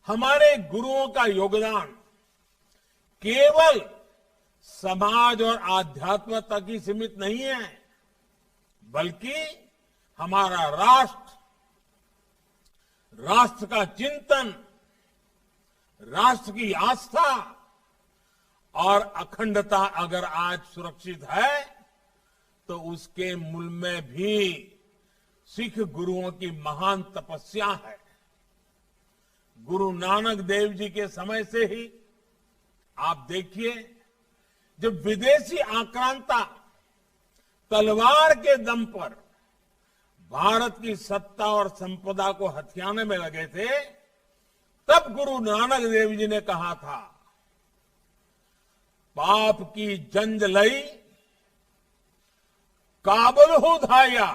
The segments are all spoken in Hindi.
हमारे गुरुओं का योगदान केवल समाज और आध्यात्म तक ही सीमित नहीं है, बल्कि हमारा राष्ट्र का चिंतन, राष्ट्र की आस्था और अखंडता अगर आज सुरक्षित है तो उसके मूल में भी सिख गुरुओं की महान तपस्या है। गुरु नानक देव जी के समय से ही आप देखिए, जब विदेशी आक्रांता तलवार के दम पर भारत की सत्ता और संपदा को हथियाने में लगे थे, तब गुरु नानक देव जी ने कहा था, पाप की जंज लई काबुल हो धाया,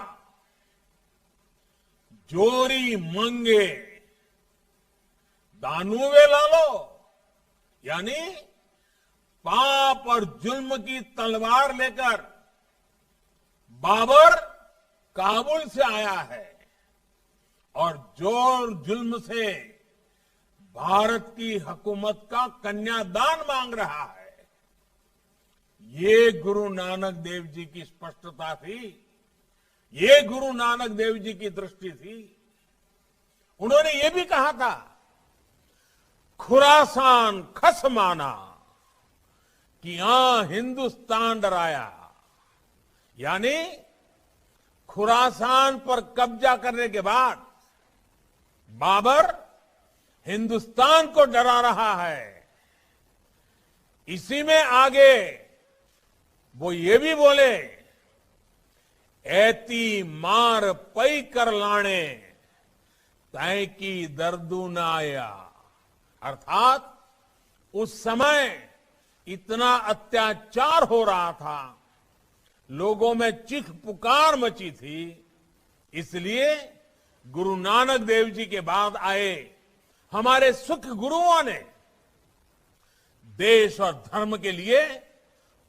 जोरी मंगे दानुवे लालो। यानी पाप और जुल्म की तलवार लेकर बाबर काबुल से आया है और जोर जुल्म से भारत की हुकूमत का कन्यादान मांग रहा है। ये गुरु नानक देव जी की स्पष्टता थी, ये गुरु नानक देव जी की दृष्टि थी। उन्होंने ये भी कहा था, खुरासान खस माना कि यहां हिंदुस्तान डराया। यानी खुरासान पर कब्जा करने के बाद बाबर हिंदुस्तान को डरा रहा है। इसी में आगे वो ये भी बोले, ऐती मार पई कर लाने तय की दर्दू न आया। अर्थात उस समय इतना अत्याचार हो रहा था, लोगों में चीख पुकार मची थी, इसलिए गुरु नानक देव जी के बाद आए हमारे सिख गुरुओं ने देश और धर्म के लिए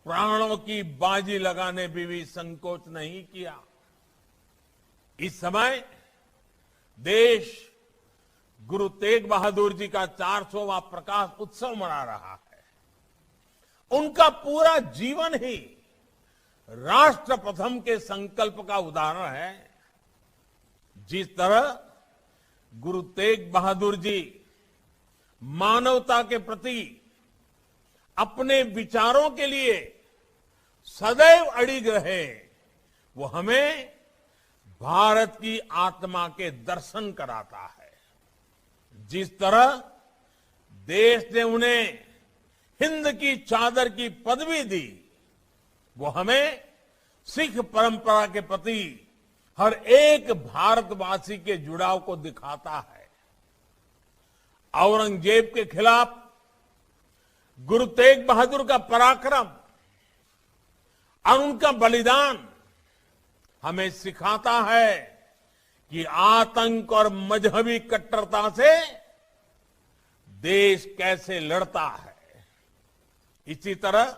प्राणों की बाजी लगाने में भी संकोच नहीं किया। इस समय देश गुरु तेग बहादुर जी का 400वां प्रकाश उत्सव मना रहा है। उनका पूरा जीवन ही राष्ट्र प्रथम के संकल्प का उदाहरण है। जिस तरह गुरु तेग बहादुर जी मानवता के प्रति अपने विचारों के लिए सदैव अड़िग रहे, वो हमें भारत की आत्मा के दर्शन कराता है। जिस तरह देश ने उन्हें हिंद की चादर की पदवी दी, वो हमें सिख परंपरा के प्रति हर एक भारतवासी के जुड़ाव को दिखाता है। औरंगजेब के खिलाफ गुरु तेग बहादुर का पराक्रम और उनका बलिदान हमें सिखाता है कि आतंक और मजहबी कट्टरता से देश कैसे लड़ता है। इसी तरह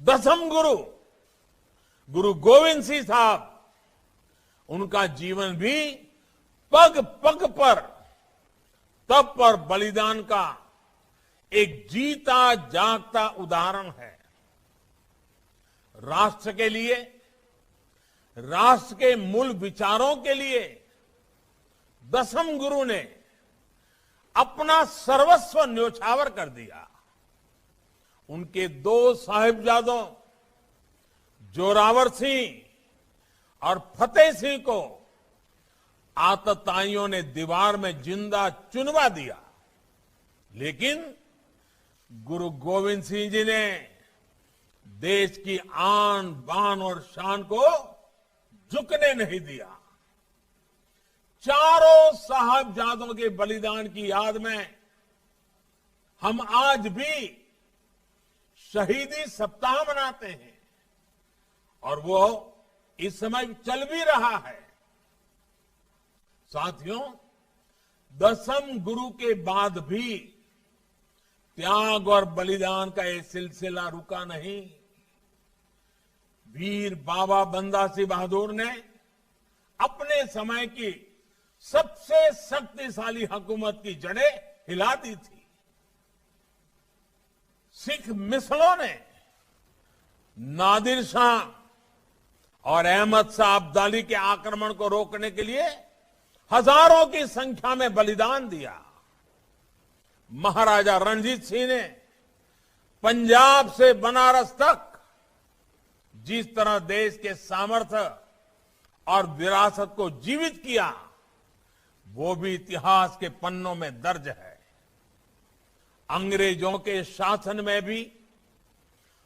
दसम गुरु गोविंद सिंह साहब, उनका जीवन भी पग पग पर तप और बलिदान का एक जीता जागता उदाहरण है। राष्ट्र के लिए, राष्ट्र के मूल विचारों के लिए दसम गुरु ने अपना सर्वस्व न्योछावर कर दिया। उनके 2 साहिबजादों जोरावर सिंह और फतेह सिंह को आतताइयों ने दीवार में जिंदा चुनवा दिया, लेकिन गुरु गोविंद सिंह जी ने देश की आन बान और शान को झुकने नहीं दिया। चारों साहिबजादों के बलिदान की याद में हम आज भी शहीदी सप्ताह मनाते हैं और वो इस समय चल भी रहा है। साथियों, दसम गुरु के बाद भी त्याग और बलिदान का ये सिलसिला रुका नहीं। वीर बाबा बंदा सिंह बहादुर ने अपने समय की सबसे शक्तिशाली हुकूमत की जड़ें हिला दी थी। सिख मिसलों ने नादिर शाह और अहमद शाह अब्दाली के आक्रमण को रोकने के लिए हजारों की संख्या में बलिदान दिया। महाराजा रणजीत सिंह ने पंजाब से बनारस तक जिस तरह देश के सामर्थ्य और विरासत को जीवित किया, वो भी इतिहास के पन्नों में दर्ज है। अंग्रेजों के शासन में भी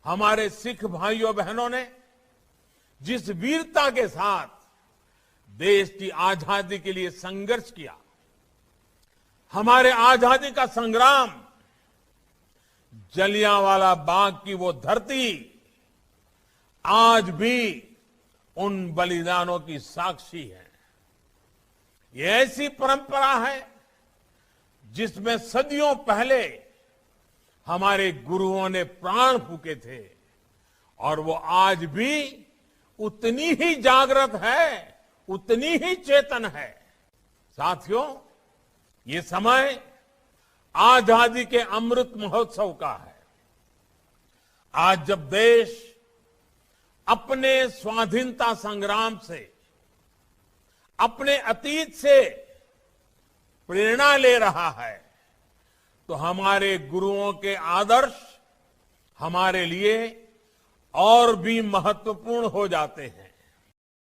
हमारे सिख भाइयों बहनों ने जिस वीरता के साथ देश की आजादी के लिए संघर्ष किया, हमारे आजादी का संग्राम, जलियांवाला बाग की वो धरती आज भी उन बलिदानों की साक्षी है। ये ऐसी परंपरा है जिसमें सदियों पहले हमारे गुरुओं ने प्राण फूके थे और वो आज भी उतनी ही जागृत है, उतनी ही चेतन है। साथियों, ये समय आजादी के अमृत महोत्सव का है। आज जब देश अपने स्वाधीनता संग्राम से, अपने अतीत से प्रेरणा ले रहा है, तो हमारे गुरुओं के आदर्श हमारे लिए और भी महत्वपूर्ण हो जाते हैं।